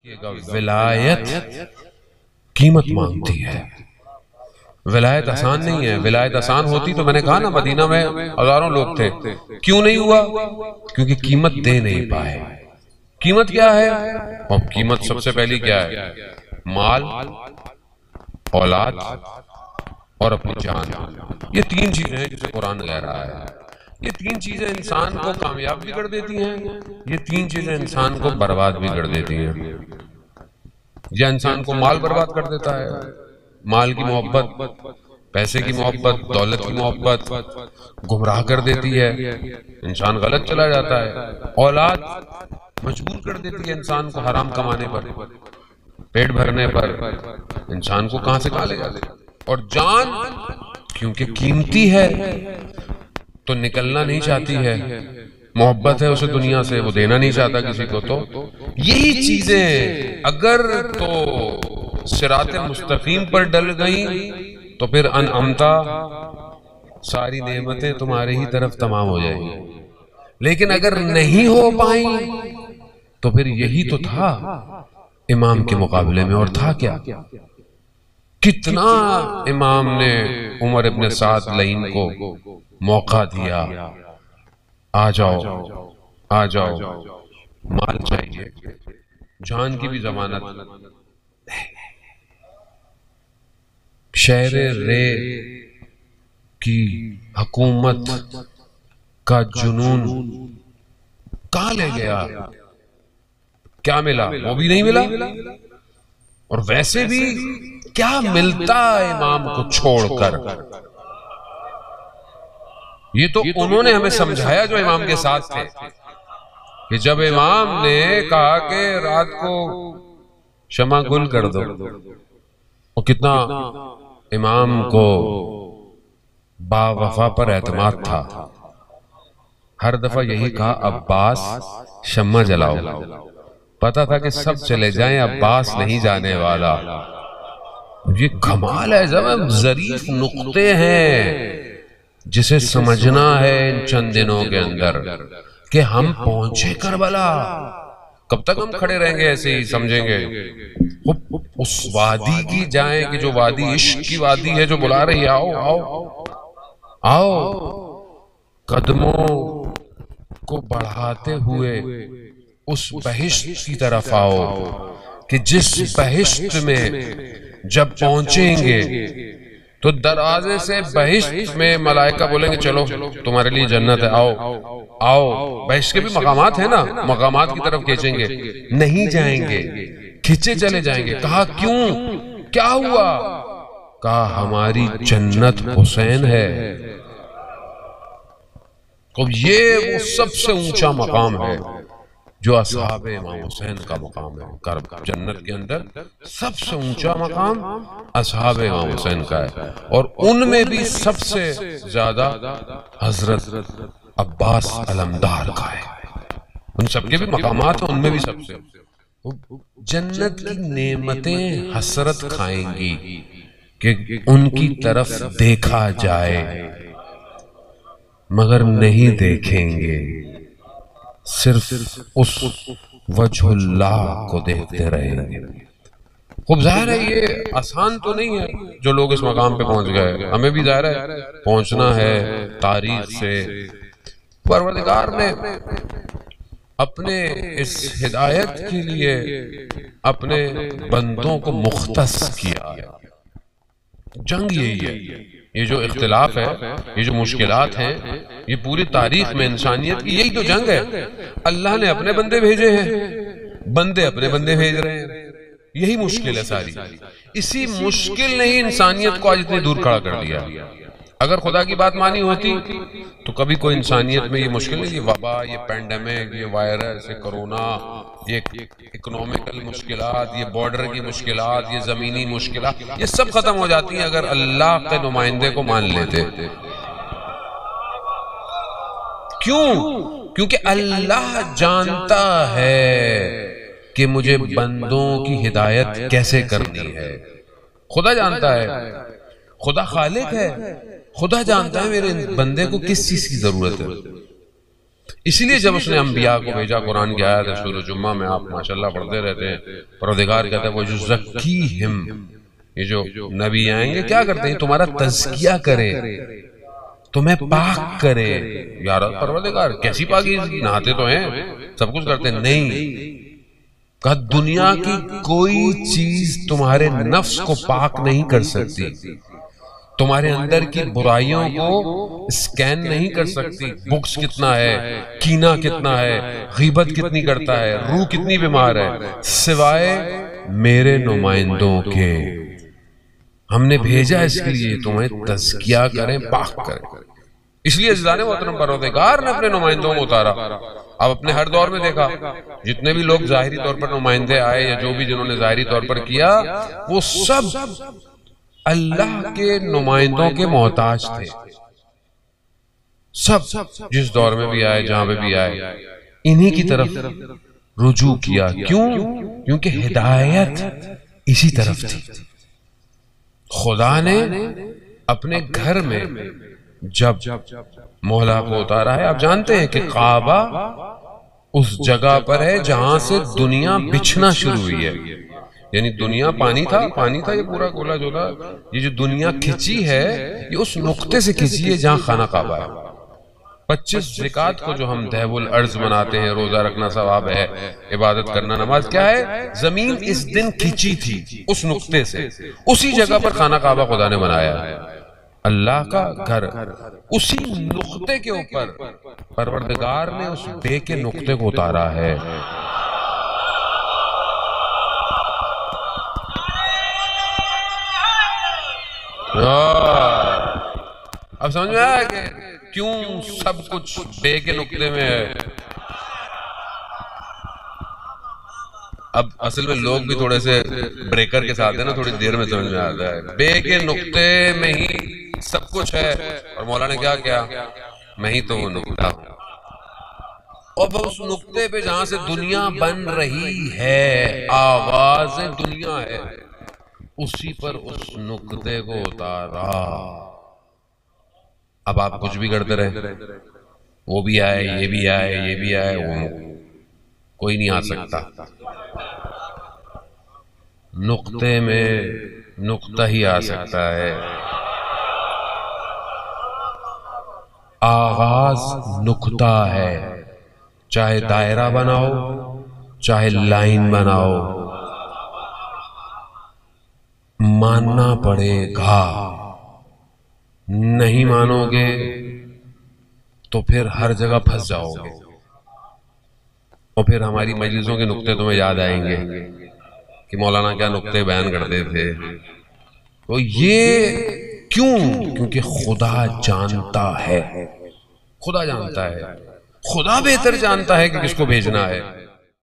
ولایت قیمت مانگتی ہے. ولایت آسان نہیں ہے. ولایت آسان ہوتی تو میں نے کہا نا مدینہ میں ہزاروں لوگ تھے. کیوں نہیں ہوا؟ کیونکہ قیمت دے نہیں پائے. قیمت کیا ہے؟ اور قیمت سب سے پہلی کیا ہے؟ مال، اولاد اور اپنی جان. یہ تین چیزیں ہیں جسے قرآن کہہ رہا ہے. یہ تین چیزیں انسان کو کامیاب بھی کر دیتی ہیں، یہ تین چیزیں انسان کو برباد بھی کر دیتی ہیں. یا انسان کو مال برباد کر دیتا ہے، مال کی محبت، پیسے کی محبت، دولت کی محبت گمراہ کر دیتی ہے، انسان غلط چلا جاتا ہے. اولاد مجبور کر دیتی ہے انسان کو حرام کمانے پر، پیٹ بھرنے پر، انسان کو کہاں سے کہاں لے جاتے. اور جان کیونکہ قیمتی ہے تو نکلنا نہیں چاہتی ہے، محبت ہے اسے دنیا سے، وہ دینا نہیں چاہتا کسی کو. تو یہی چیزیں اگر تو صراط مستقیم پر ڈل گئیں تو پھر انعمتا ساری نعمتیں تمہارے ہی طرف تمام ہو جائیں گی. لیکن اگر نہیں ہو پائیں تو پھر یہی تو تھا امام کے مقابلے میں. اور تھا کیا؟ کتنا امام نے عمر ابن سعد لعین کو موقع دیا، آ جاؤ آ جاؤ، مال چاہیے، جان کی بھی ضمانت. شہر رے کی حکومت کا جنون کہاں لے گیا؟ کیا ملا؟ وہ بھی نہیں ملا. اور ویسے بھی کیا ملتا امام کو چھوڑ کر؟ یہ تو انہوں نے ہمیں سمجھایا جو امام کے ساتھ تھے، کہ جب امام نے کہا کہ رات کو شمع گل کر دو، وہ کتنا امام کو با وفا پر اعتماد تھا. ہر دفعہ یہی کہا عباس شمع جلاؤ. پتا تھا کہ سب چلے جائیں، عباس نہیں جانے والا. یہ کمال ہے، ظریف نقطے ہیں جسے سمجھنا ہے ان چند دنوں کے اندر کہ ہم پہنچے کربلا. کب تک ہم کھڑے رہیں گے ایسے ہی سمجھیں گے؟ اس وادی کی جائیں کہ جو وادی عشق کی وادی ہے، جو بلا رہی ہے، آؤ آؤ آؤ، قدموں کو بڑھاتے ہوئے اس بہشت کی طرف آؤ کہ جس بہشت میں جب پہنچیں گے تو دروازے سے بہشت میں ملائکہ بولیں گے چلو تمہارے لیے جنت ہے، آؤ آؤ. بہشت کے بھی مقامات ہیں نا، مقامات کی طرف کھینچیں گے، نہیں جائیں گے، کھینچے چلے جائیں گے. کہا کیوں؟ کیا ہوا؟ کہا ہماری جنت حسین ہے. یہ وہ سب سے اونچا مقام ہے جو اصحاب امام حسین کا مقام ہے. جنت کے اندر سب سے اونچا مقام اصحاب امام حسین کا ہے، اور ان میں بھی سب سے زیادہ حضرت عباس علمدار کا ہے. ان سب کے بھی مقامات ہیں، ان میں بھی سب سے. جنت کی نعمتیں حسرت کھائیں گی کہ ان کی طرف دیکھا جائے، مگر نہیں دیکھیں گے، صرف اس وجہ اللہ کو دیکھتے رہیں گے. خوب ظاہر ہے یہ آسان تو نہیں ہے جو لوگ اس مقام پہ پہنچ گئے. ہمیں بھی ظاہر ہے پہنچنا ہے تاریخ سے. پروردگار نے اپنے اس ہدایت کے لیے اپنے بندوں کو مختص کیا. جنگ یہی ہے، یہ جو اختلاف ہے، یہ جو مشکلات ہیں، یہ پوری تاریخ میں انسانیت کی یہی تو جنگ ہے. اللہ نے اپنے بندے بھیجے ہیں، بندے اپنے بندے بھیج رہے ہیں. یہی مشکل ہے ساری. اسی مشکل نے ہی انسانیت کو آج اتنی دور کھڑا کر دیا. اگر خدا کی بات مانی ہوتی تو کبھی کوئی انسانیت میں یہ مشکل نہیں. یہ وبا، یہ پینڈیمک، یہ وائرس، یہ کرونا، یہ اکنومیکل مشکلات، یہ بارڈر کی مشکلات، یہ زمینی مشکلات، یہ سب ختم ہو جاتی ہیں اگر اللہ کے نمائندے کو مان لیتے. کیوں؟ کیونکہ اللہ جانتا ہے کہ مجھے بندوں کی ہدایت کیسے کرنی ہے. خدا جانتا ہے، خدا خالق ہے، خدا جانتا ہے میرے بندے کو کس چیز کی ضرورت ہے. اسی لیے جب اس نے انبیاء کو بھیجا، قرآن کی آیت ہے سورہ جمعہ میں، آپ ماشاءاللہ پڑھتے رہتے ہیں، پروردگار کہتا ہے وَيُزَكِّيهِمْ، یہ جو نبی آئیں گے کیا کرتے ہیں؟ تمہارا تزکیہ کرے، تمہیں پاک کرے۔ یار پروردگار کیسی پاکی، نہاتے تو ہیں، سب کچھ کرتے ہیں، نہیں کہا دنیا کی کوئی چیز تمہارے نفس کو پاک نہیں کر سکتی، تمہارے اندر کی برائیوں کو اسکین نہیں کر سکتی، بکس کتنا ہے، کینہ کتنا ہے، غیبت کتنی کرتا ہے، روح کتنی بیمار ہے، سوائے میرے نمائندوں کے۔ ہم نے بھیجا اس کے لیے تمہیں تزکیہ کریں، پاک کریں۔ اس لیے عزیزان محترم پروردگار نے اپنے نمائندوں کو اتارا۔ اب اپنے ہر دور میں دیکھا جتنے بھی لوگ ظاہری طور پر نمائندے آئے یا جو بھی جنہوں نے ظاہری طور پر کیا، وہ سب اللہ کے نمائندوں کے محتاج تھے۔ سب جس دور میں بھی آئے، جہاں پہ بھی آئے، انہی کی طرف رجوع کیا۔ کیوں؟ کیونکہ ہدایت اسی طرف تھی۔ خدا نے اپنے گھر میں جب مولا کو اتارا ہے، آپ جانتے ہیں کہ کعبہ اس جگہ پر ہے جہاں سے دنیا بچھنا شروع ہوئی ہے۔ یعنی دنیا پانی تھا یہ پورا گولا جولا، یہ جو دنیا کھچی ہے یہ اس نقطے سے کھچی ہے جہاں خانہ کعبہ ہے۔ 25 زکات کو جو ہم دہو الارض مناتے ہیں، روزہ رکھنا ثواب ہے، عبادت کرنا نماز، کیا ہے؟ زمین اس دن کھچی تھی اس نقطے سے، اسی جگہ پر خانہ کعبہ خدا نے بنایا ہے، اللہ کا گھر۔ اسی نقطے کے اوپر پروردگار نے اس بے کے نقطے کو اتارا ہے۔ اب سمجھ میں آیا کہ کیوں سب کچھ بے کے نقطے میں ہے؟ اب اصل میں لوگ بھی تھوڑے سے بریکر کے ساتھ ہیں نا، تھوڑی دیر میں سمجھ میں آتا ہے۔ بے کے نقطے میں ہی سب کچھ ہے، اور مولا نے کیا کیا؟ میں ہی تو وہ نقطہ ہوں۔ اور اس نقطے پہ جہاں سے دنیا بن رہی ہے، آغاز دنیا ہے، اسی پر اس نقطے کو اتارا۔ اب آپ کچھ بھی کرتے رہے، وہ بھی آئے، یہ بھی آئے، یہ بھی آئے، وہ کوئی نہیں آ سکتا۔ نقطے میں نقطہ ہی آ سکتا ہے۔ آغاز نقطہ ہے، چاہے دائرہ بناؤ، چاہے لائن بناؤ، ماننا پڑے گا۔ نہیں مانو گے تو پھر ہر جگہ پھنس جاؤ گے، اور پھر ہماری مجلسوں کے نقطے تمہیں یاد آئیں گے کہ مولانا کیا نقطے بیان کرتے تھے۔ تو یہ کیوں؟ کیونکہ خدا جانتا ہے، خدا جانتا ہے، خدا بہتر جانتا ہے کہ کس کو بھیجنا ہے۔